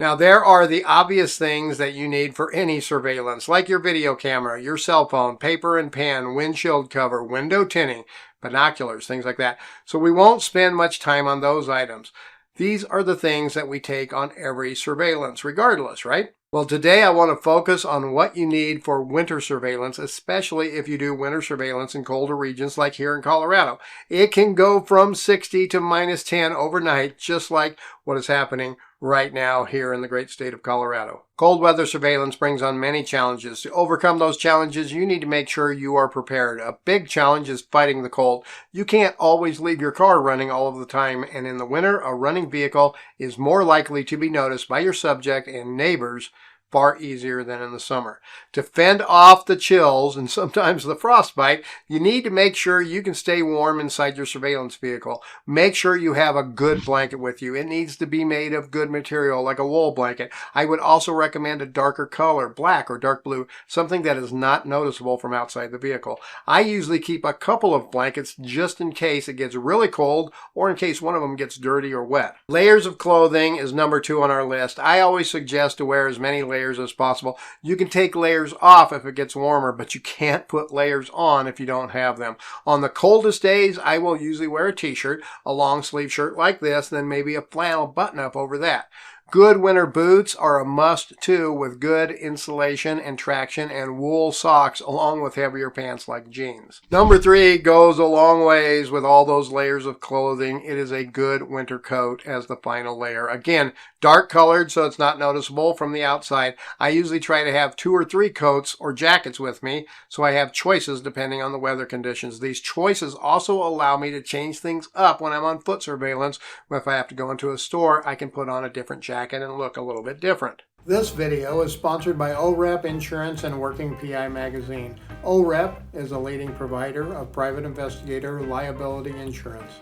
Now, there are the obvious things that you need for any surveillance, like your video camera, your cell phone, paper and pen, windshield cover, window tinting, binoculars, things like that. So we won't spend much time on those items. These are the things that we take on every surveillance, regardless, right? Well, today I want to focus on what you need for winter surveillance, especially if you do winter surveillance in colder regions like here in Colorado. It can go from 60 to -10 overnight, just like what is happening right now here in the great state of Colorado. Cold weather surveillance brings on many challenges. To overcome those challenges, you need to make sure you are prepared. A big challenge is fighting the cold. You can't always leave your car running all of the time, and in the winter, a running vehicle is more likely to be noticed by your subject and neighbors far easier than in the summer. To fend off the chills and sometimes the frostbite, you need to make sure you can stay warm inside your surveillance vehicle. Make sure you have a good blanket with you. It needs to be made of good material, like a wool blanket. I would also recommend a darker color, black or dark blue, something that is not noticeable from outside the vehicle. I usually keep a couple of blankets just in case it gets really cold or in case one of them gets dirty or wet. Layers of clothing is number 2 on our list. I always suggest to wear as many layers as possible. You can take layers off if it gets warmer, but you can't put layers on if you don't have them. On the coldest days, I will usually wear a t-shirt, a long sleeve shirt like this, then maybe a flannel button-up over that. Good winter boots are a must too, with good insulation and traction, and wool socks along with heavier pants like jeans. Number 3 goes a long ways with all those layers of clothing. It is a good winter coat as the final layer. Again, dark colored so it's not noticeable from the outside. I usually try to have 2 or 3 coats or jackets with me, so I have choices depending on the weather conditions. These choices also allow me to change things up when I'm on foot surveillance. If I have to go into a store, I can put on a different jacket and look a little bit different. This video is sponsored by OREP Insurance and Working PI Magazine. OREP is a leading provider of private investigator liability insurance.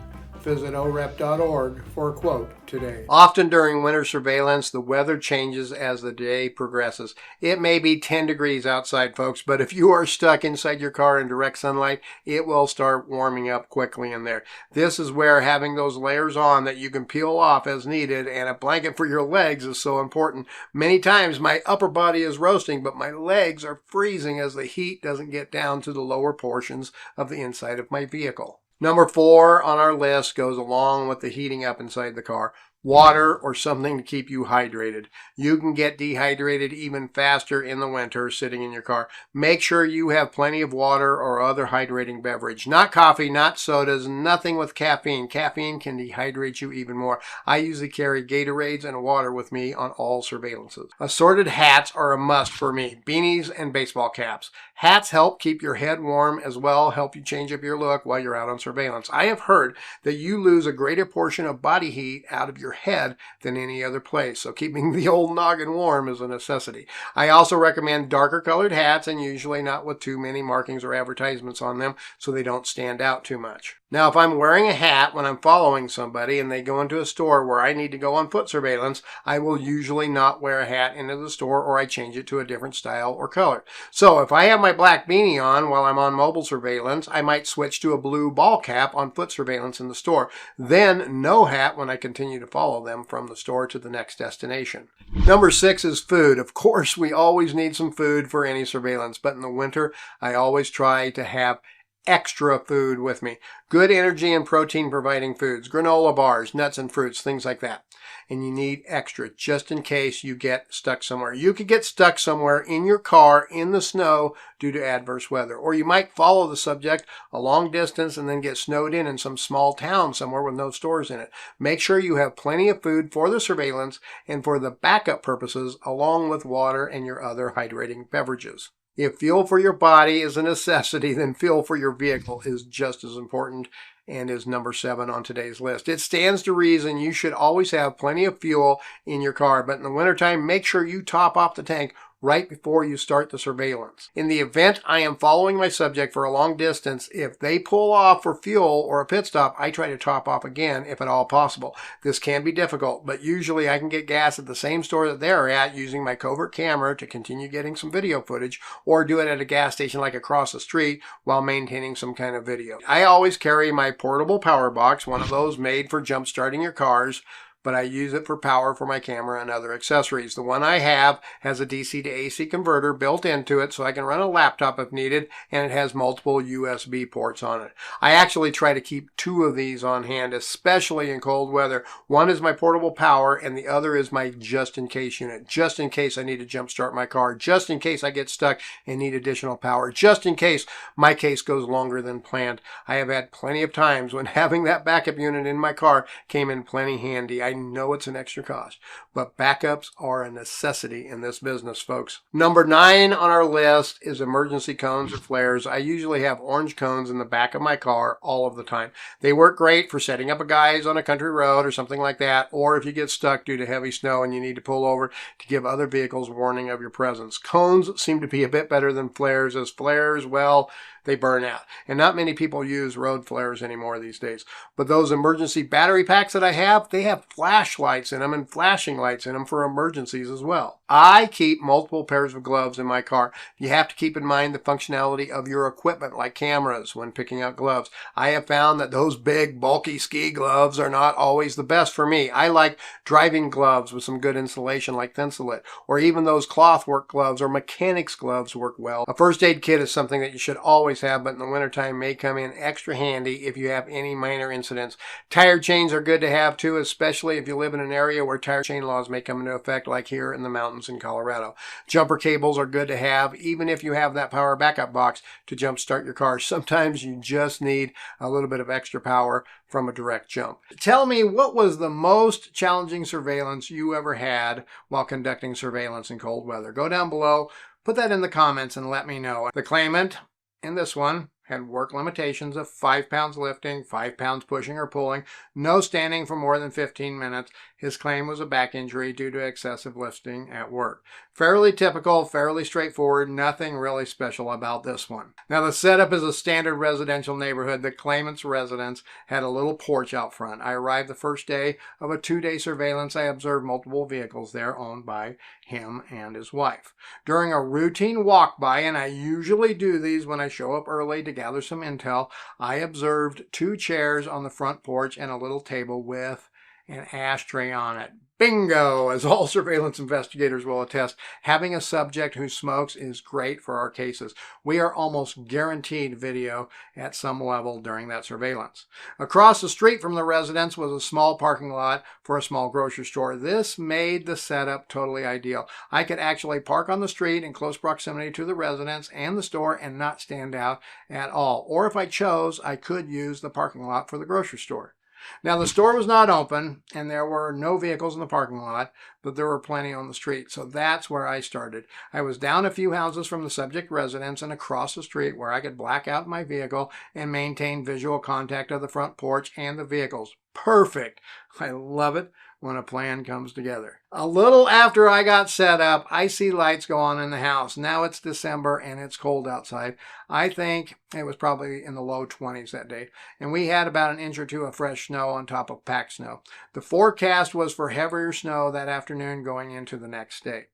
Visit orep.org for a quote today. Often during winter surveillance, the weather changes as the day progresses. It may be 10 degrees outside, folks, but if you are stuck inside your car in direct sunlight, it will start warming up quickly in there. This is where having those layers on that you can peel off as needed and a blanket for your legs is so important. Many times my upper body is roasting, but my legs are freezing as the heat doesn't get down to the lower portions of the inside of my vehicle. Number 4 on our list goes along with the heating up inside the car. Water or something to keep you hydrated. You can get dehydrated even faster in the winter sitting in your car. Make sure you have plenty of water or other hydrating beverage. Not coffee, not sodas, nothing with caffeine. Caffeine can dehydrate you even more. I usually carry Gatorades and water with me on all surveillances. Assorted hats are a must for me. Beanies and baseball caps. Hats help keep your head warm as well, help you change up your look while you're out on surveillance. I have heard that you lose a greater portion of body heat out of your head than any other place, so keeping the old noggin warm is a necessity. I also recommend darker colored hats, and usually not with too many markings or advertisements on them so they don't stand out too much. Now, if I'm wearing a hat when I'm following somebody and they go into a store where I need to go on foot surveillance, I will usually not wear a hat into the store, or I change it to a different style or color. So if I have my black beanie on while I'm on mobile surveillance, I might switch to a blue ball cap on foot surveillance in the store. Then no hat when I continue to follow them from the store to the next destination. Number 6 is food. Of course, we always need some food for any surveillance, but in the winter, I always try to have extra food with me. Good energy and protein providing foods, granola bars, nuts and fruits, things like that. And you need extra just in case you get stuck somewhere. You could get stuck somewhere in your car in the snow due to adverse weather. Or you might follow the subject a long distance and then get snowed in some small town somewhere with no stores in it. Make sure you have plenty of food for the surveillance and for the backup purposes, along with water and your other hydrating beverages. If fuel for your body is a necessity, then fuel for your vehicle is just as important and is number 7 on today's list. It stands to reason you should always have plenty of fuel in your car, but in the wintertime, make sure you top off the tank right before you start the surveillance. In the event I am following my subject for a long distance, if they pull off for fuel or a pit stop, I try to top off again if at all possible. This can be difficult, but usually I can get gas at the same store that they're at using my covert camera to continue getting some video footage, or do it at a gas station like across the street while maintaining some kind of video. I always carry my portable power box, one of those made for jump starting your cars, but I use it for power for my camera and other accessories. The one I have has a DC to AC converter built into it so I can run a laptop if needed, and it has multiple USB ports on it. I actually try to keep 2 of these on hand, especially in cold weather. One is my portable power and the other is my just-in-case unit, just in case I need to jump start my car, just in case I get stuck and need additional power, just in case my case goes longer than planned. I have had plenty of times when having that backup unit in my car came in plenty handy. I know it's an extra cost, but backups are a necessity in this business, folks. Number 9 on our list is emergency cones or flares. I usually have orange cones in the back of my car all of the time. They work great for setting up a guys on a country road or something like that, or if you get stuck due to heavy snow and you need to pull over to give other vehicles warning of your presence. Cones seem to be a bit better than flares, as flares, well, they burn out. And not many people use road flares anymore these days. But those emergency battery packs that I have, they have flashlights in them and flashing lights in them for emergencies as well. I keep multiple pairs of gloves in my car. You have to keep in mind the functionality of your equipment, like cameras, when picking out gloves. I have found that those big, bulky ski gloves are not always the best for me. I like driving gloves with some good insulation like Thinsulate, or even those cloth work gloves or mechanics gloves work well. A first aid kit is something that you should always have, but in the wintertime may come in extra handy if you have any minor incidents. Tire chains are good to have too, especially if you live in an area where tire chain laws may come into effect, like here in the mountains in Colorado. Jumper cables are good to have, even if you have that power backup box to jump start your car. Sometimes you just need a little bit of extra power from a direct jump. Tell me, what was the most challenging surveillance you ever had while conducting surveillance in cold weather? Go down below, put that in the comments and let me know. The claimant in this one had work limitations of 5 pounds lifting, 5 pounds pushing or pulling, no standing for more than 15 minutes. His claim was a back injury due to excessive lifting at work. Fairly typical, fairly straightforward, nothing really special about this one. Now, the setup is a standard residential neighborhood. The claimant's residence had a little porch out front. I arrived the first day of a 2-day surveillance. I observed multiple vehicles there owned by him and his wife. During a routine walk by, and I usually do these when I show up early to gather some intel, I observed 2 chairs on the front porch and a little table with an ashtray on it. Bingo! As all surveillance investigators will attest, having a subject who smokes is great for our cases. We are almost guaranteed video at some level during that surveillance. Across the street from the residence was a small parking lot for a small grocery store. This made the setup totally ideal. I could actually park on the street in close proximity to the residence and the store and not stand out at all. Or if I chose, I could use the parking lot for the grocery store. Now, the store was not open, and there were no vehicles in the parking lot, but there were plenty on the street, so that's where I started. I was down a few houses from the subject residence and across the street where I could black out my vehicle and maintain visual contact of the front porch and the vehicles. Perfect! I love it when a plan comes together. A little after I got set up, I see lights go on in the house. Now it's December and it's cold outside. I think it was probably in the low 20s that day. And we had about an inch or 2 of fresh snow on top of packed snow. The forecast was for heavier snow that afternoon going into the next day.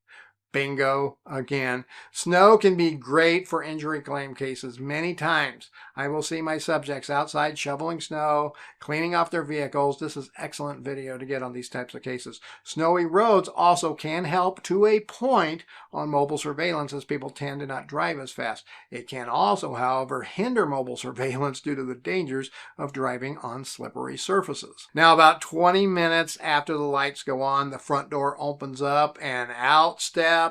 Bingo again. Snow can be great for injury claim cases. Many times I will see my subjects outside shoveling snow, cleaning off their vehicles. This is excellent video to get on these types of cases. Snowy roads also can help to a point on mobile surveillance, as people tend to not drive as fast. It can also, however, hinder mobile surveillance due to the dangers of driving on slippery surfaces. Now, about 20 minutes after the lights go on, the front door opens up and out steps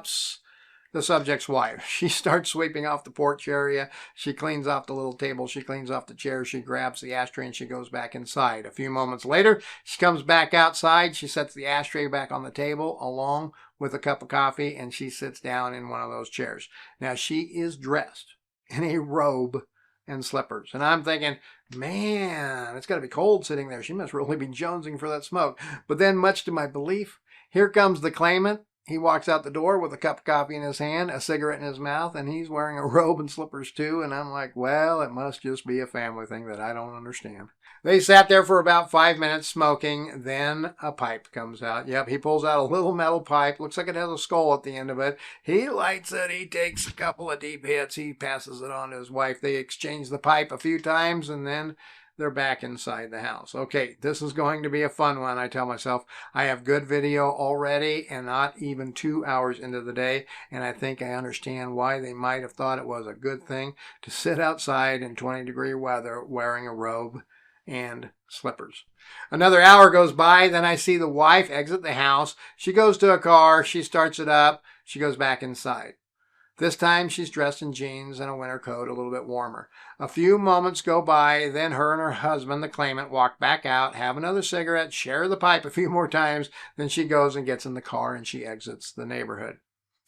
the subject's wife. She starts sweeping off the porch area. She cleans off the little table. She cleans off the chair. She grabs the ashtray and she goes back inside. A few moments later, she comes back outside. She sets the ashtray back on the table along with a cup of coffee, and she sits down in one of those chairs. Now, she is dressed in a robe and slippers. And I'm thinking, man, it's got to be cold sitting there. She must really be jonesing for that smoke. But then, much to my belief, here comes the claimant. He walks out the door with a cup of coffee in his hand, a cigarette in his mouth, and he's wearing a robe and slippers too. And I'm like, well, it must just be a family thing that I don't understand. They sat there for about 5 minutes smoking. Then a pipe comes out. Yep, he pulls out a little metal pipe. Looks like it has a skull at the end of it. He lights it. He takes a couple of deep hits. He passes it on to his wife. They exchange the pipe a few times, and then they're back inside the house. Okay, this is going to be a fun one, I tell myself. I have good video already and not even 2 hours into the day, and I think I understand why they might have thought it was a good thing to sit outside in 20-degree weather wearing a robe and slippers. Another hour goes by, then I see the wife exit the house. She goes to a car, she starts it up, she goes back inside. This time she's dressed in jeans and a winter coat, a little bit warmer. A few moments go by, then her and her husband, the claimant, walk back out, have another cigarette, share the pipe a few more times, then she goes and gets in the car and she exits the neighborhood.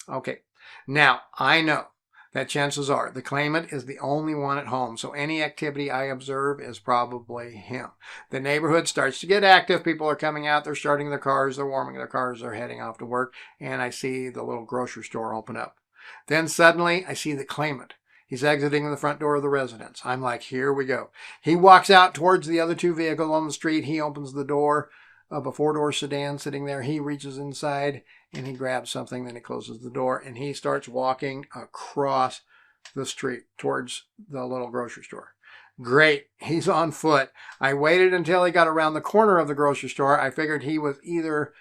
Okay, now I know that chances are the claimant is the only one at home, so any activity I observe is probably him. The neighborhood starts to get active. People are coming out, they're starting their cars, they're warming their cars, they're heading off to work, and I see the little grocery store open up. Then suddenly I see the claimant. He's exiting the front door of the residence. I'm like, here we go. He walks out towards the other two vehicles on the street. He opens the door of a four-door sedan sitting there. He reaches inside and he grabs something. Then he closes the door and he starts walking across the street towards the little grocery store. Great. He's on foot. I waited until he got around the corner of the grocery store. I figured he was either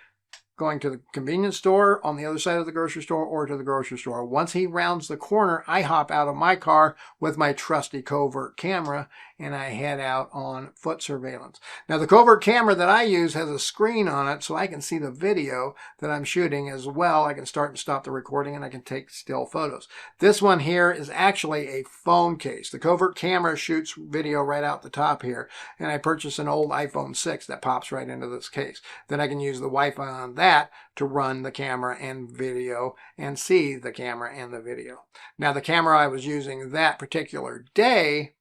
going to the convenience store on the other side of the grocery store or to the grocery store. Once he rounds the corner, I hop out of my car with my trusty covert camera and I head out on foot surveillance. Now, the covert camera that I use has a screen on it so I can see the video that I'm shooting as well. I can start and stop the recording and I can take still photos. This one here is actually a phone case. The covert camera shoots video right out the top here, and I purchased an old iPhone 6 that pops right into this case. Then I can use the Wi-Fi on that to run the camera and video and see the camera and the video. Now, the camera I was using that particular day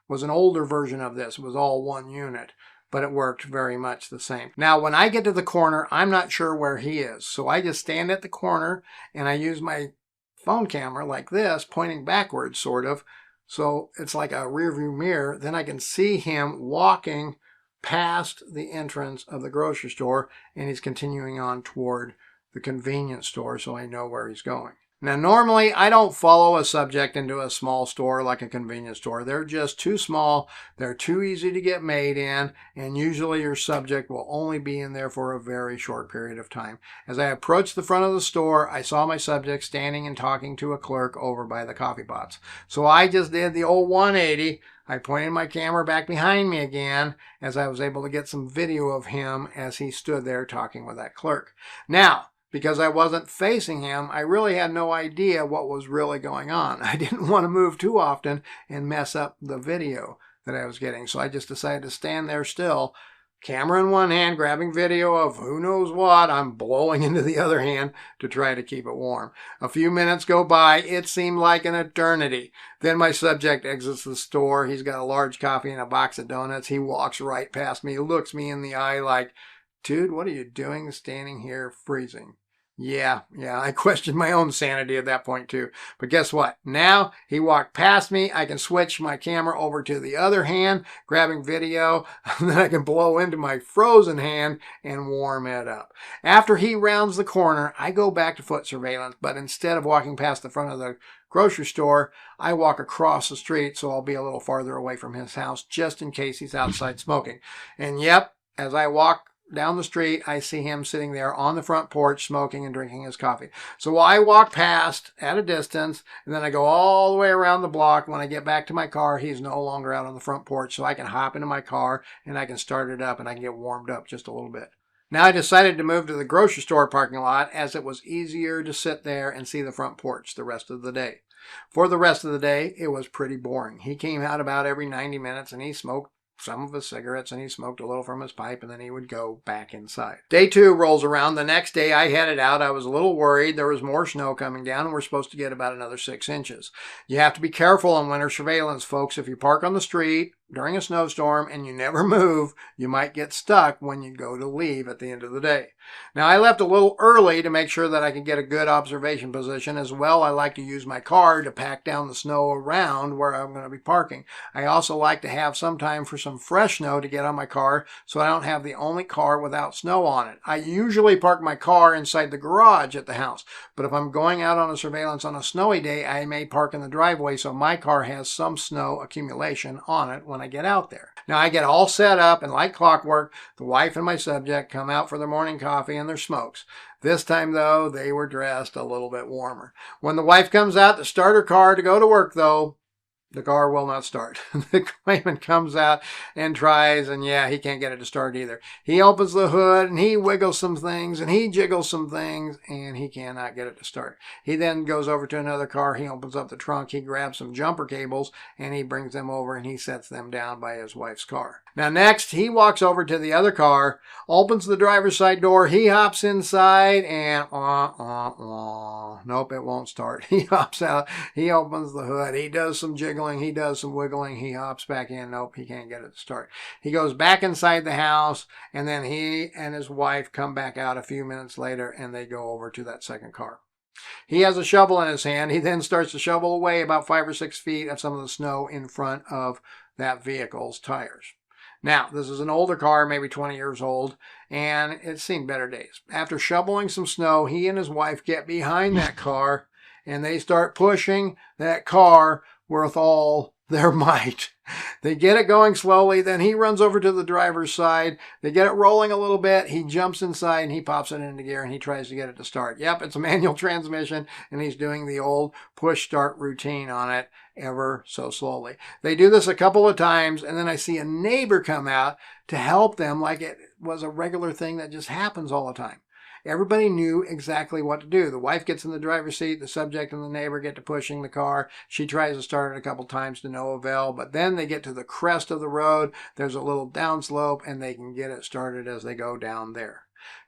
was an older version of this. It was all one unit, but it worked very much the same. Now, when I get to the corner, I'm not sure where he is. So I just stand at the corner and I use my phone camera like this, pointing backwards, sort of. So it's like a rear view mirror. Then I can see him walking past the entrance of the grocery store, and he's continuing on toward the convenience store, so I know where he's going. Now, normally, I don't follow a subject into a small store like a convenience store. They're just too small, they're too easy to get made in, and usually your subject will only be in there for a very short period of time. As I approached the front of the store, I saw my subject standing and talking to a clerk over by the coffee pots. So I just did the old 180. I pointed my camera back behind me again as I was able to get some video of him as he stood there talking with that clerk. Now, because I wasn't facing him, I really had no idea what was really going on. I didn't want to move too often and mess up the video that I was getting. So I just decided to stand there still, camera in one hand, grabbing video of who knows what. I'm blowing into the other hand to try to keep it warm. A few minutes go by. It seemed like an eternity. Then my subject exits the store. He's got a large coffee and a box of donuts. He walks right past me, looks me in the eye like, dude, what are you doing standing here freezing? Yeah, I questioned my own sanity at that point too. But guess what? Now he walked past me. I can switch my camera over to the other hand, grabbing video. Then I can blow into my frozen hand and warm it up. After he rounds the corner, I go back to foot surveillance. But instead of walking past the front of the grocery store, I walk across the street so I'll be a little farther away from his house just in case he's outside smoking. And yep, as I walk down the street, I see him sitting there on the front porch smoking and drinking his coffee. So I walk past at a distance, and then I go all the way around the block. When I get back to my car, he's no longer out on the front porch, so I can hop into my car and I can start it up and I can get warmed up just a little bit. Now I decided to move to the grocery store parking lot as it was easier to sit there and see the front porch the rest of the day. For the rest of the day, it was pretty boring. He came out about every 90 minutes and he smoked some of his cigarettes and he smoked a little from his pipe and then he would go back inside. Day 2 rolls around. The next day I headed out. I was a little worried. There was more snow coming down and we're supposed to get about another 6 inches. You have to be careful on winter surveillance, folks. If you park on the street during a snowstorm and you never move, you might get stuck when you go to leave at the end of the day. Now, I left a little early to make sure that I could get a good observation position. As well, I like to use my car to pack down the snow around where I'm going to be parking. I also like to have some time for some fresh snow to get on my car so I don't have the only car without snow on it. I usually park my car inside the garage at the house, but if I'm going out on a surveillance on a snowy day, I may park in the driveway so my car has some snow accumulation on it when when I get out there. Now I get all set up, and like clockwork, the wife and my subject come out for their morning coffee and their smokes. This time, though, they were dressed a little bit warmer. When the wife comes out to start her car to go to work, though, the car will not start. The claimant comes out and tries, and yeah, he can't get it to start either. He opens the hood, and he wiggles some things, and he jiggles some things, and he cannot get it to start. He then goes over to another car. He opens up the trunk. He grabs some jumper cables, and he brings them over, and he sets them down by his wife's car. Now, next, he walks over to the other car, opens the driver's side door. He hops inside, and nope, it won't start. He hops out. He opens the hood. He does some jiggling. He does some wiggling. He hops back in. Nope, he can't get it to start. He goes back inside the house, and then he and his wife come back out a few minutes later, and they go over to that second car. He has a shovel in his hand. He then starts to shovel away about 5 or 6 feet of some of the snow in front of that vehicle's tires. Now, this is an older car, maybe 20 years old, and it's seen better days. After shoveling some snow, he and his wife get behind that car, and they start pushing that car with all their might. They get it going slowly. Then he runs over to the driver's side. They get it rolling a little bit. He jumps inside and he pops it into gear and he tries to get it to start. Yep, it's a manual transmission, and he's doing the old push start routine on it ever so slowly. They do this a couple of times, and then I see a neighbor come out to help them like it was a regular thing that just happens all the time. Everybody knew exactly what to do. The wife gets in the driver's seat. The subject and the neighbor get to pushing the car. She tries to start it a couple times to no avail, but then they get to the crest of the road. There's a little downslope, and they can get it started as they go down there.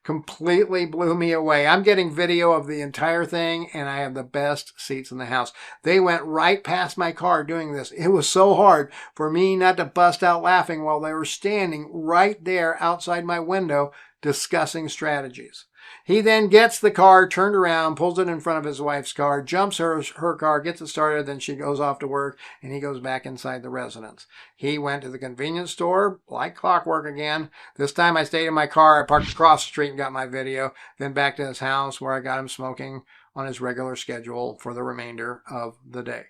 Completely blew me away. I'm getting video of the entire thing, and I have the best seats in the house. They went right past my car doing this. It was so hard for me not to bust out laughing while they were standing right there outside my window discussing strategies. He then gets the car turned around, pulls it in front of his wife's car, jumps her car, gets it started, then she goes off to work, and he goes back inside the residence. He went to the convenience store, like clockwork again. This time I stayed in my car. I parked across the street and got my video, then back to his house where I got him smoking on his regular schedule for the remainder of the day.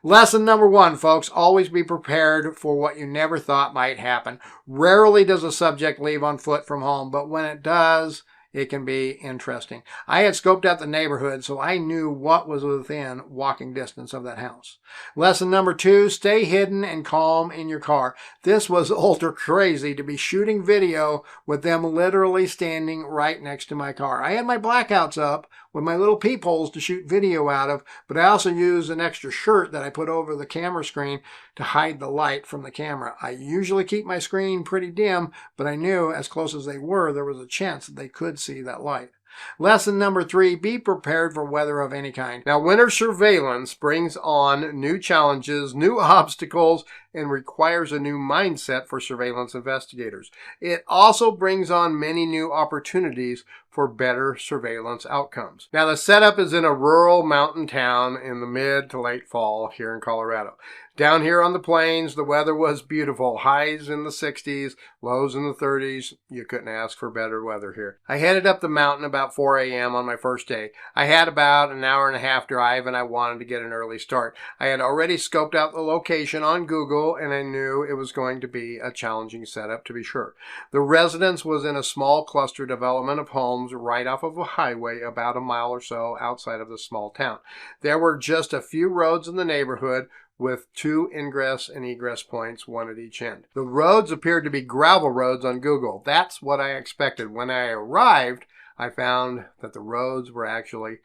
Lesson number 1, folks, always be prepared for what you never thought might happen. Rarely does a subject leave on foot from home, but when it does, it can be interesting. I had scoped out the neighborhood, so I knew what was within walking distance of that house. Lesson number 2, stay hidden and calm in your car. This was ultra crazy to be shooting video with them literally standing right next to my car. I had my blackouts up with my little peepholes to shoot video out of, but I also used an extra shirt that I put over the camera screen to hide the light from the camera. I usually keep my screen pretty dim, but I knew as close as they were, there was a chance that they could see that light. Lesson number 3, be prepared for weather of any kind. Now, winter surveillance brings on new challenges, new obstacles, and requires a new mindset for surveillance investigators. It also brings on many new opportunities for better surveillance outcomes. Now, the setup is in a rural mountain town in the mid to late fall here in Colorado. Down here on the plains, the weather was beautiful. Highs in the 60s, lows in the 30s. You couldn't ask for better weather here. I headed up the mountain about 4 a.m. on my first day. I had about an hour and a half drive, and I wanted to get an early start. I had already scoped out the location on Google, and I knew it was going to be a challenging setup, to be sure. The residence was in a small cluster development of homes right off of a highway about a mile or so outside of the small town. There were just a few roads in the neighborhood, with 2 ingress and egress points, one at each end. The roads appeared to be gravel roads on Google. That's what I expected. When I arrived, I found that the roads were actually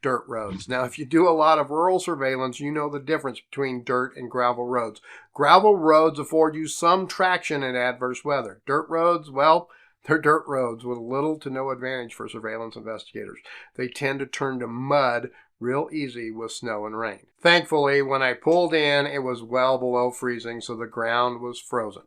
dirt roads. Now, if you do a lot of rural surveillance, you know the difference between dirt and gravel roads. Gravel roads afford you some traction in adverse weather. Dirt roads, well, they're dirt roads with little to no advantage for surveillance investigators. They tend to turn to mud real easy with snow and rain. Thankfully, when I pulled in, it was well below freezing, so the ground was frozen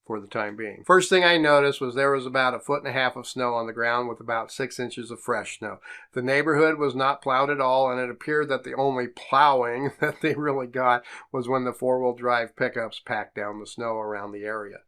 for the time being. First thing I noticed was there was about 1.5 feet of snow on the ground with about 6 inches of fresh snow. The neighborhood was not plowed at all, and it appeared that the only plowing that they really got was when the 4-wheel drive pickups packed down the snow around the area.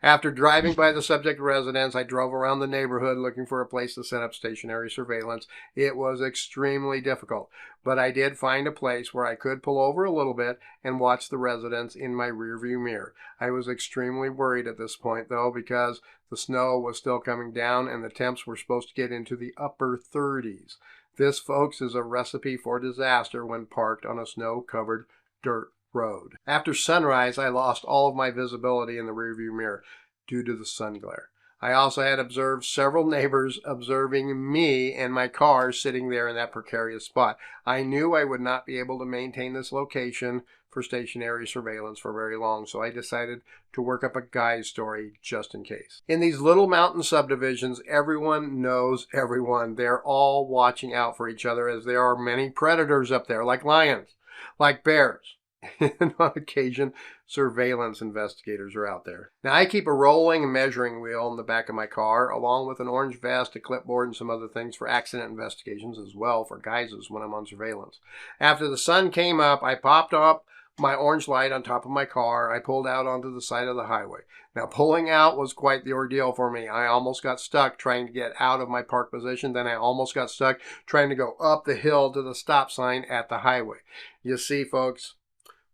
After driving by the subject residence, I drove around the neighborhood looking for a place to set up stationary surveillance. It was extremely difficult, but I did find a place where I could pull over a little bit and watch the residents in my rearview mirror. I was extremely worried at this point, though, because the snow was still coming down and the temps were supposed to get into the upper 30s. This, folks, is a recipe for disaster when parked on a snow-covered dirt road. After sunrise, I lost all of my visibility in the rearview mirror due to the sun glare. I also had observed several neighbors observing me and my car sitting there in that precarious spot. I knew I would not be able to maintain this location for stationary surveillance for very long, so I decided to work up a guy's story just in case. In these little mountain subdivisions, everyone knows everyone. They're all watching out for each other, as there are many predators up there, like lions, like bears. And on occasion, surveillance investigators are out there. Now, I keep a rolling and measuring wheel in the back of my car, along with an orange vest, a clipboard, and some other things for accident investigations as well, for guises when I'm on surveillance. After the sun came up, I popped up my orange light on top of my car. I pulled out onto the side of the highway. Now, pulling out was quite the ordeal for me. I almost got stuck trying to get out of my park position. Then I almost got stuck trying to go up the hill to the stop sign at the highway. You see, folks,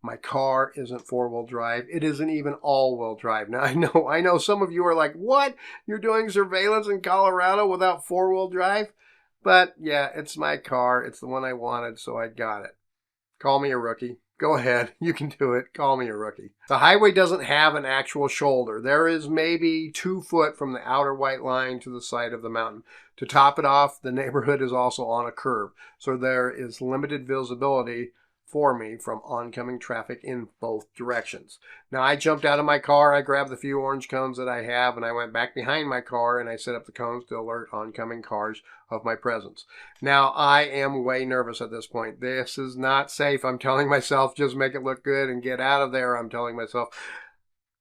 my car isn't four-wheel drive. It isn't even all-wheel drive. Now, I know some of you are like, what? You're doing surveillance in Colorado without four-wheel drive? But yeah, it's my car. It's the one I wanted, so I got it. Call me a rookie. Go ahead. You can do it. Call me a rookie. The highway doesn't have an actual shoulder. There is maybe 2 foot from the outer white line to the side of the mountain. To top it off, the neighborhood is also on a curve, so there is limited visibility for me from oncoming traffic in both directions. Now, I jumped out of my car, I grabbed the few orange cones that I have, and I went back behind my car and I set up the cones to alert oncoming cars of my presence. Now, I am way nervous at this point. This is not safe. I'm telling myself, just make it look good and get out of there. I'm telling myself.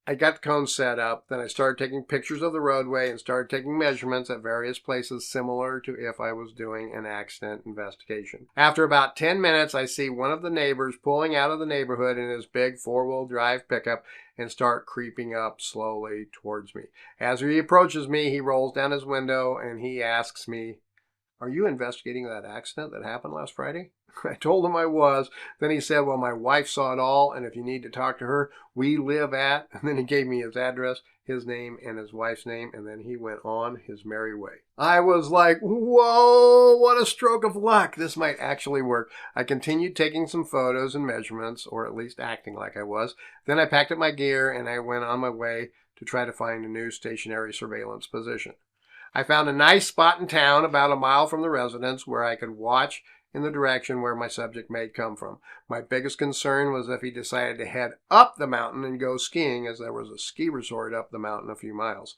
I got the cones set up, then I started taking pictures of the roadway and started taking measurements at various places, similar to if I was doing an accident investigation. After about 10 minutes, I see one of the neighbors pulling out of the neighborhood in his big four-wheel drive pickup and start creeping up slowly towards me. As he approaches me, he rolls down his window and he asks me, "Are you investigating that accident that happened last Friday?" I told him I was. Then he said, "Well, my wife saw it all, and if you need to talk to her, we live at," and then he gave me his address, his name, and his wife's name, and then he went on his merry way. I was like, whoa, what a stroke of luck. This might actually work. I continued taking some photos and measurements, or at least acting like I was. Then I packed up my gear, and I went on my way to try to find a new stationary surveillance position. I found a nice spot in town about a mile from the residence where I could watch in the direction where my subject may come from. My biggest concern was if he decided to head up the mountain and go skiing, as there was a ski resort up the mountain a few miles.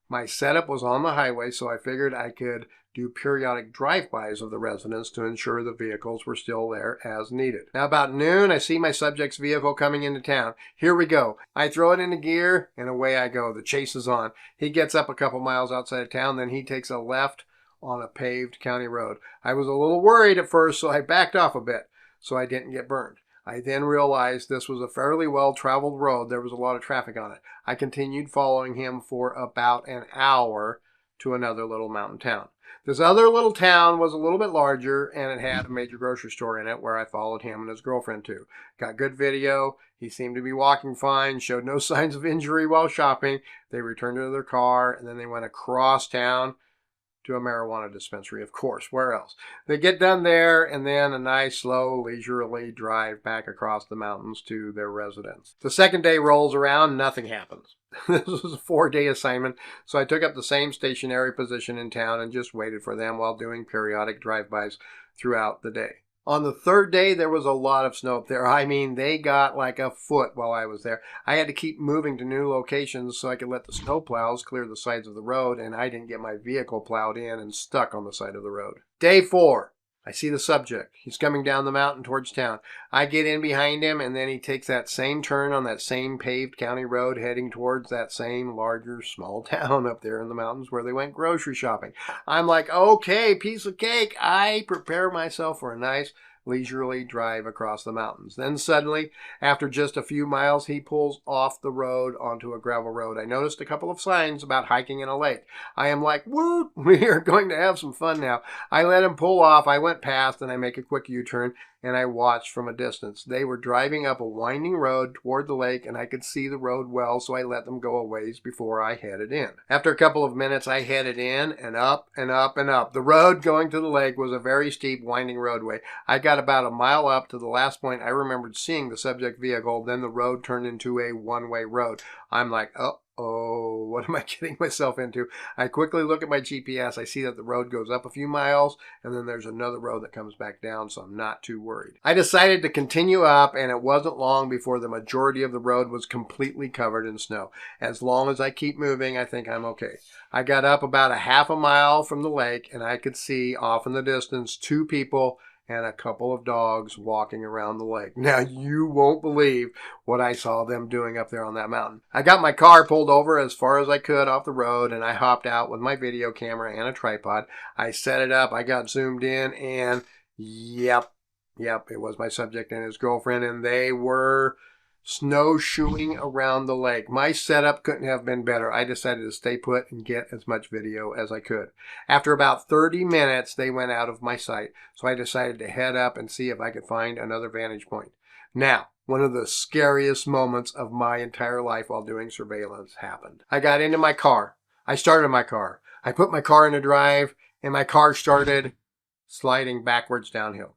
My setup was on the highway, so I figured I could do periodic drive-bys of the residence to ensure the vehicles were still there as needed. Now, about noon, I see my subject's vehicle coming into town. Here we go. I throw it into gear, and away I go. The chase is on. He gets up a couple miles outside of town, then he takes a left on a paved county road. I was a little worried at first, so I backed off a bit so I didn't get burned. I then realized this was a fairly well-traveled road. There was a lot of traffic on it. I continued following him for about an hour to another little mountain town. This other little town was a little bit larger, and it had a major grocery store in it where I followed him and his girlfriend to. Got good video. He seemed to be walking fine, showed no signs of injury while shopping. They returned to their car, and then they went across town to a marijuana dispensary, of course. Where else? They get done there, and then a nice, slow, leisurely drive back across the mountains to their residence. The second day rolls around, nothing happens. This was a 4-day assignment, so I took up the same stationary position in town and just waited for them while doing periodic drive-bys throughout the day. On the third day, there was a lot of snow up there. I mean, they got like a foot while I was there. I had to keep moving to new locations so I could let the snow plows clear the sides of the road, and I didn't get my vehicle plowed in and stuck on the side of the road. Day 4. I see the subject. He's coming down the mountain towards town. I get in behind him, and then he takes that same turn on that same paved county road heading towards that same larger small town up there in the mountains where they went grocery shopping. I'm like, okay, piece of cake. I prepare myself for a nice leisurely drive across the mountains. Then suddenly, after just a few miles, he pulls off the road onto a gravel road. I noticed a couple of signs about hiking in a lake. I am like, woo, we are going to have some fun now. I let him pull off. I went past and I make a quick U-turn and I watched from a distance. They were driving up a winding road toward the lake and I could see the road well, so I let them go a ways before I headed in. After a couple of minutes, I headed in and up and up and up. The road going to the lake was a very steep, winding roadway. I got about a mile up to the last point. I remembered seeing the subject vehicle. Then the road turned into a one-way road. I'm like, oh, what am I getting myself into? I quickly look at my GPS. I see that the road goes up a few miles and then there's another road that comes back down, so I'm not too worried. I decided to continue up, and it wasn't long before the majority of the road was completely covered in snow. As long as I keep moving, I think I'm okay. I got up about a half a mile from the lake and I could see off in the distance 2 people and a couple of dogs walking around the lake. Now, you won't believe what I saw them doing up there on that mountain. I got my car pulled over as far as I could off the road, and I hopped out with my video camera and a tripod. I set it up, I got zoomed in, and yep, it was my subject and his girlfriend, and they were snowshoeing around the lake. My setup couldn't have been better. I decided to stay put and get as much video as I could. After about 30 minutes, they went out of my sight, so I decided to head up and see if I could find another vantage point. Now, one of the scariest moments of my entire life while doing surveillance happened. I got into my car. I started my car. I put my car into drive, and my car started sliding backwards downhill.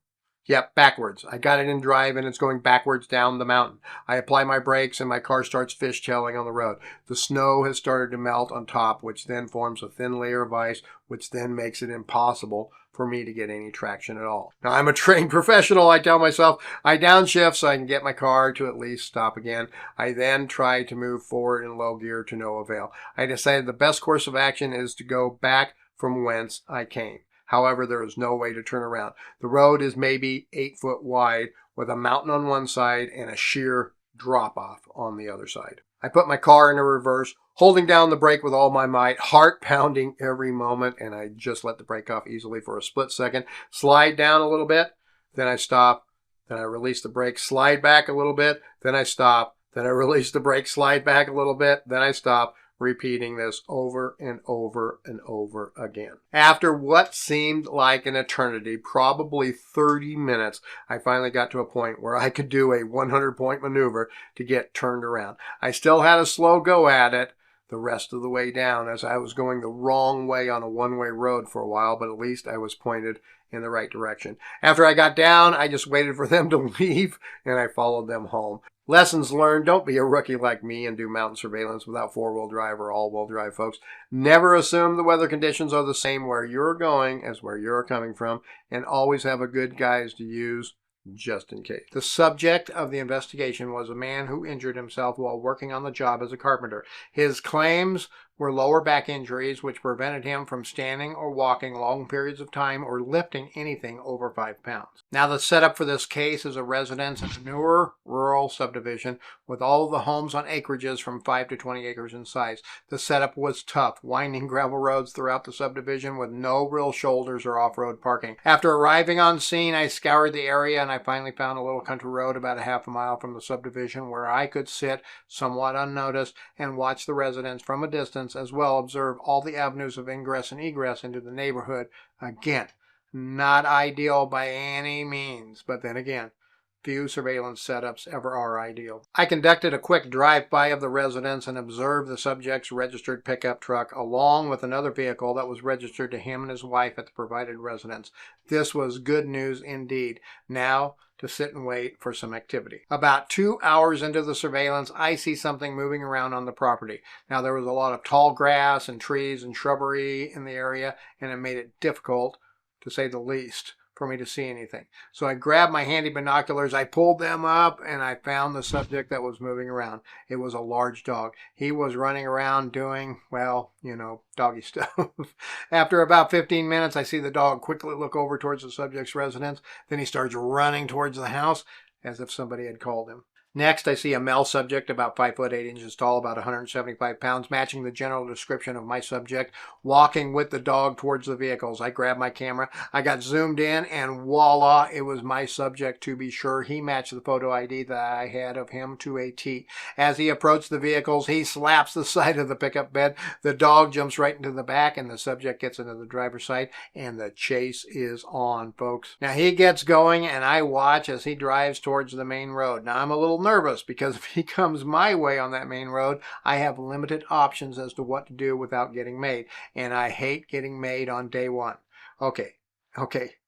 Yep, backwards. I got it in drive and it's going backwards down the mountain. I apply my brakes and my car starts fishtailing on the road. The snow has started to melt on top, which then forms a thin layer of ice, which then makes it impossible for me to get any traction at all. Now, I'm a trained professional. I tell myself I downshift so I can get my car to at least stop again. I then try to move forward in low gear to no avail. I decided the best course of action is to go back from whence I came. However, there is no way to turn around. The road is maybe 8 foot wide with a mountain on one side and a sheer drop off on the other side. I put my car into reverse, holding down the brake with all my might, heart pounding every moment, and I just let the brake off easily for a split second, slide down a little bit, then I stop, then I release the brake, slide back a little bit, then I stop, then I release the brake, slide back a little bit, then I stop, repeating this over and over and over again. After what seemed like an eternity, probably 30 minutes, I finally got to a point where I could do a 100-point maneuver to get turned around. I still had a slow go at it the rest of the way down, as I was going the wrong way on a one-way road for a while, but at least I was pointed in the right direction. After I got down, I just waited for them to leave and I followed them home. Lessons learned: don't be a rookie like me and do mountain surveillance without four-wheel drive or all-wheel drive, folks. Never assume the weather conditions are the same where you're going as where you're coming from, and always have a good guide to use just in case. The subject of the investigation was a man who injured himself while working on the job as a carpenter. His claims were lower back injuries, which prevented him from standing or walking long periods of time or lifting anything over 5 pounds. Now, the setup for this case is a residence in a newer rural subdivision with all of the homes on acreages from 5 to 20 acres in size. The setup was tough, winding gravel roads throughout the subdivision with no real shoulders or off-road parking. After arriving on scene, I scoured the area and I finally found a little country road about a half a mile from the subdivision where I could sit somewhat unnoticed and watch the residents from a distance, as well observe all the avenues of ingress and egress into the neighborhood. Again, not ideal by any means, but then again, few surveillance setups ever are ideal. I conducted a quick drive-by of the residence and observed the subject's registered pickup truck along with another vehicle that was registered to him and his wife at the provided residence. This was good news indeed. Now, to sit and wait for some activity. About 2 hours into the surveillance, I see something moving around on the property. Now, there was a lot of tall grass and trees and shrubbery in the area, and it made it difficult, to say the least, for me to see anything. So I grabbed my handy binoculars, I pulled them up, and I found the subject that was moving around. It was a large dog. He was running around doing, well, you know, doggy stuff. After about 15 minutes, I see the dog quickly look over towards the subject's residence. Then he starts running towards the house as if somebody had called him. Next, I see a male subject about 5 foot 8 inches tall, about 175 pounds, matching the general description of my subject, walking with the dog towards the vehicles. I grabbed my camera, I got zoomed in, and voila, it was my subject to be sure. He matched the photo ID that I had of him to a T. As he approached the vehicles, he slaps the side of the pickup bed. The dog jumps right into the back, and the subject gets into the driver's side, and the chase is on, folks. Now he gets going, and I watch as he drives towards the main road. Now I'm a little nervous because if he comes my way on that main road, I have limited options as to what to do without getting made. And I hate getting made on day one. Okay,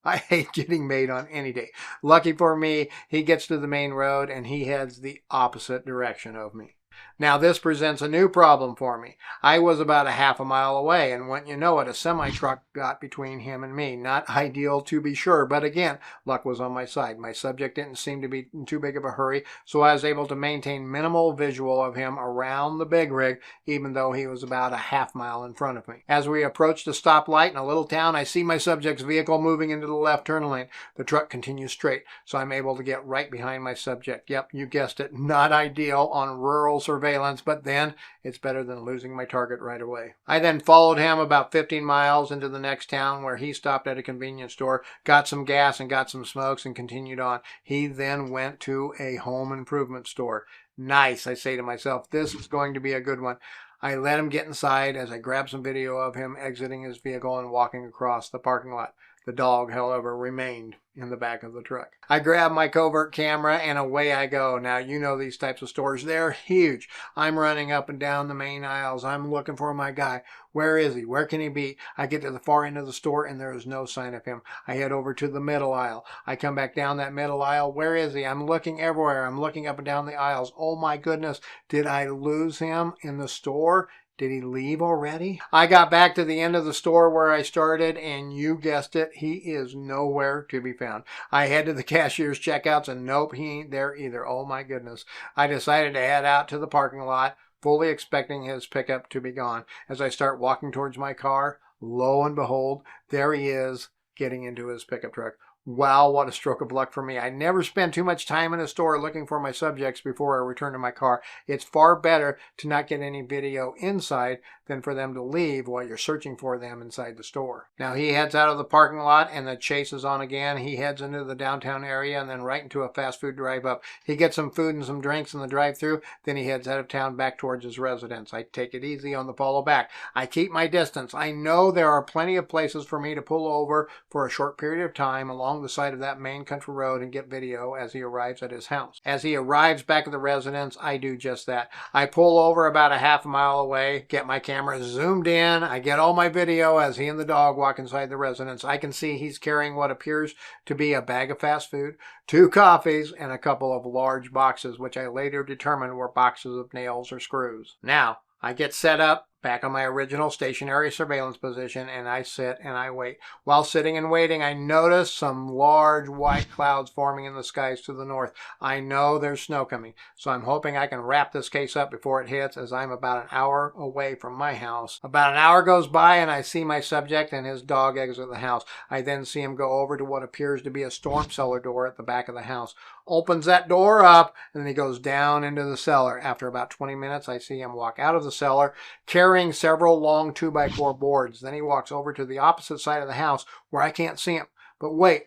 I hate getting made on any day. Lucky for me, he gets to the main road and he heads the opposite direction of me. Now this presents a new problem for me. I was about a half a mile away, and when you know it, a semi-truck got between him and me. Not ideal to be sure, but again, luck was on my side. My subject didn't seem to be in too big of a hurry, so I was able to maintain minimal visual of him around the big rig, even though he was about a half mile in front of me. As we approached a stoplight in a little town, I see my subject's vehicle moving into the left turn lane. The truck continues straight, so I'm able to get right behind my subject. Yep, you guessed it, not ideal on rural surveillance, but then it's better than losing my target right away. I then followed him about 15 miles into the next town where he stopped at a convenience store, got some gas and got some smokes and continued on. He then went to a home improvement store. Nice, I say to myself, this is going to be a good one. I let him get inside as I grabbed some video of him exiting his vehicle and walking across the parking lot. The dog, however, remained in the back of the truck. I grab my covert camera and away I go. Now, you know these types of stores, they're huge. I'm running up and down the main aisles. I'm looking for my guy. Where is he? Where can he be? I get to the far end of the store and there is no sign of him. I head over to the middle aisle. I come back down that middle aisle. Where is he? I'm looking everywhere. I'm looking up and down the aisles. Oh my goodness, did I lose him in the store? Did he leave already? I got back to the end of the store where I started, and you guessed it, he is nowhere to be found. I head to the cashier's checkouts, and nope, he ain't there either. Oh my goodness. I decided to head out to the parking lot, fully expecting his pickup to be gone. As I start walking towards my car, lo and behold, there he is, getting into his pickup truck. Wow, what a stroke of luck for me. I never spend too much time in a store looking for my subjects before I return to my car. It's far better to not get any video inside than for them to leave while you're searching for them inside the store. Now he heads out of the parking lot and the chase is on again. He heads into the downtown area and then right into a fast food drive-up. He gets some food and some drinks in the drive-thru, then he heads out of town back towards his residence. I take it easy on the follow back. I keep my distance. I know there are plenty of places for me to pull over for a short period of time along the side of that main country road and get video as he arrives at his house. As he arrives back at the residence, I do just that. I pull over about a half a mile away, get my camera zoomed in, I get all my video as he and the dog walk inside the residence. I can see he's carrying what appears to be a bag of fast food, 2 coffees, and a couple of large boxes, which I later determined were boxes of nails or screws. Now, I get set up back on my original stationary surveillance position, and I sit and I wait. While sitting and waiting, I notice some large white clouds forming in the skies to the north. I know there's snow coming, so I'm hoping I can wrap this case up before it hits, as I'm about an hour away from my house. About an hour goes by and I see my subject and his dog exit the house. I then see him go over to what appears to be a storm cellar door at the back of the house. Opens that door up, and then he goes down into the cellar. After about 20 minutes, I see him walk out of the cellar, carrying several long 2x4 boards. Then he walks over to the opposite side of the house where I can't see him. But wait,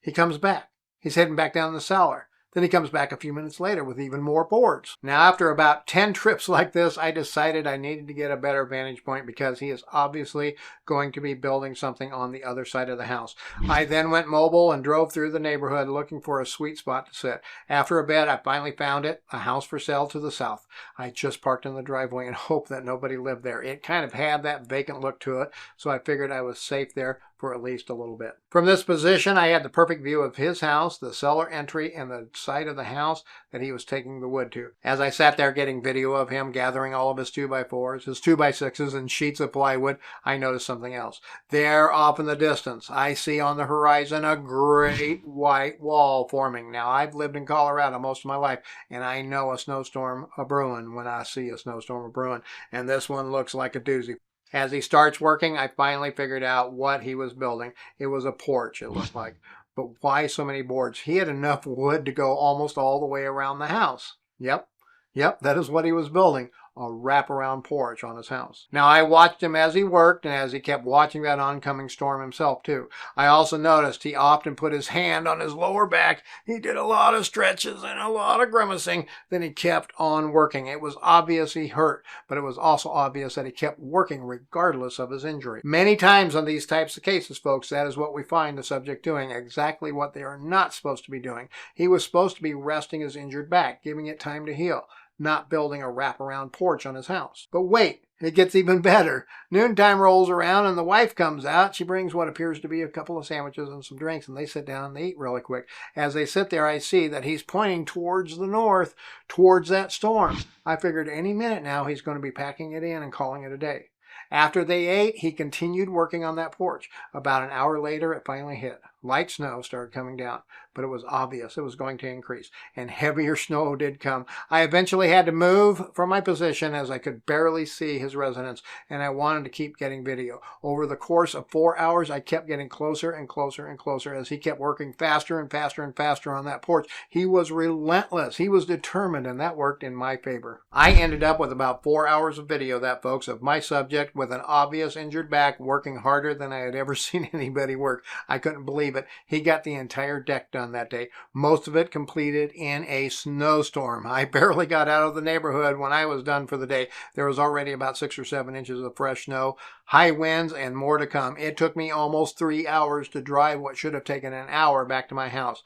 he comes back. He's heading back down the cellar. Then he comes back a few minutes later with even more boards. Now, after about 10 trips like this, I decided I needed to get a better vantage point because he is obviously going to be building something on the other side of the house. I then went mobile and drove through the neighborhood looking for a sweet spot to sit. After a bit, I finally found it, a house for sale to the south. I just parked in the driveway and hoped that nobody lived there. It kind of had that vacant look to it, so I figured I was safe there for at least a little bit. From this position, I had the perfect view of his house, the cellar entry, and the side of the house that he was taking the wood to. As I sat there getting video of him gathering all of his 2x4s, his 2x6s, and sheets of plywood, I noticed something else. There, off in the distance, I see on the horizon a great white wall forming. Now, I've lived in Colorado most of my life, and I know a snowstorm a-brewing when I see a snowstorm a-brewing, and this one looks like a doozy. As he starts working, I finally figured out what he was building. It was a porch, it looked like. But why so many boards? He had enough wood to go almost all the way around the house. Yep, that is what he was building. A wraparound porch on his house. Now, I watched him as he worked and as he kept watching that oncoming storm himself, too. I also noticed he often put his hand on his lower back. He did a lot of stretches and a lot of grimacing. Then he kept on working. It was obvious he hurt, but it was also obvious that he kept working regardless of his injury. Many times on these types of cases, folks, that is what we find the subject doing, exactly what they are not supposed to be doing. He was supposed to be resting his injured back, giving it time to heal, not building a wraparound porch on his house. But wait, it gets even better. Noontime rolls around and the wife comes out. She brings what appears to be a couple of sandwiches and some drinks, and they sit down and they eat really quick. As they sit there, I see that he's pointing towards the north, towards that storm. I figured any minute now he's going to be packing it in and calling it a day. After they ate, he continued working on that porch. About an hour later, it finally hit. Light snow started coming down, but it was obvious it was going to increase, and heavier snow did come. I eventually had to move from my position as I could barely see his residence, and I wanted to keep getting video. Over the course of 4 hours, I kept getting closer and closer and closer as he kept working faster and faster and faster on that porch. He was relentless. He was determined, and that worked in my favor. I ended up with about 4 hours of video, that folks, of my subject with an obvious injured back working harder than I had ever seen anybody work. I couldn't believe it. He got the entire deck done that day, most of it completed in a snowstorm. I barely got out of the neighborhood when I was done for the day. There was already about 6 or 7 inches of fresh snow, high winds, and more to come. It took me almost 3 hours to drive what should have taken an hour back to my house.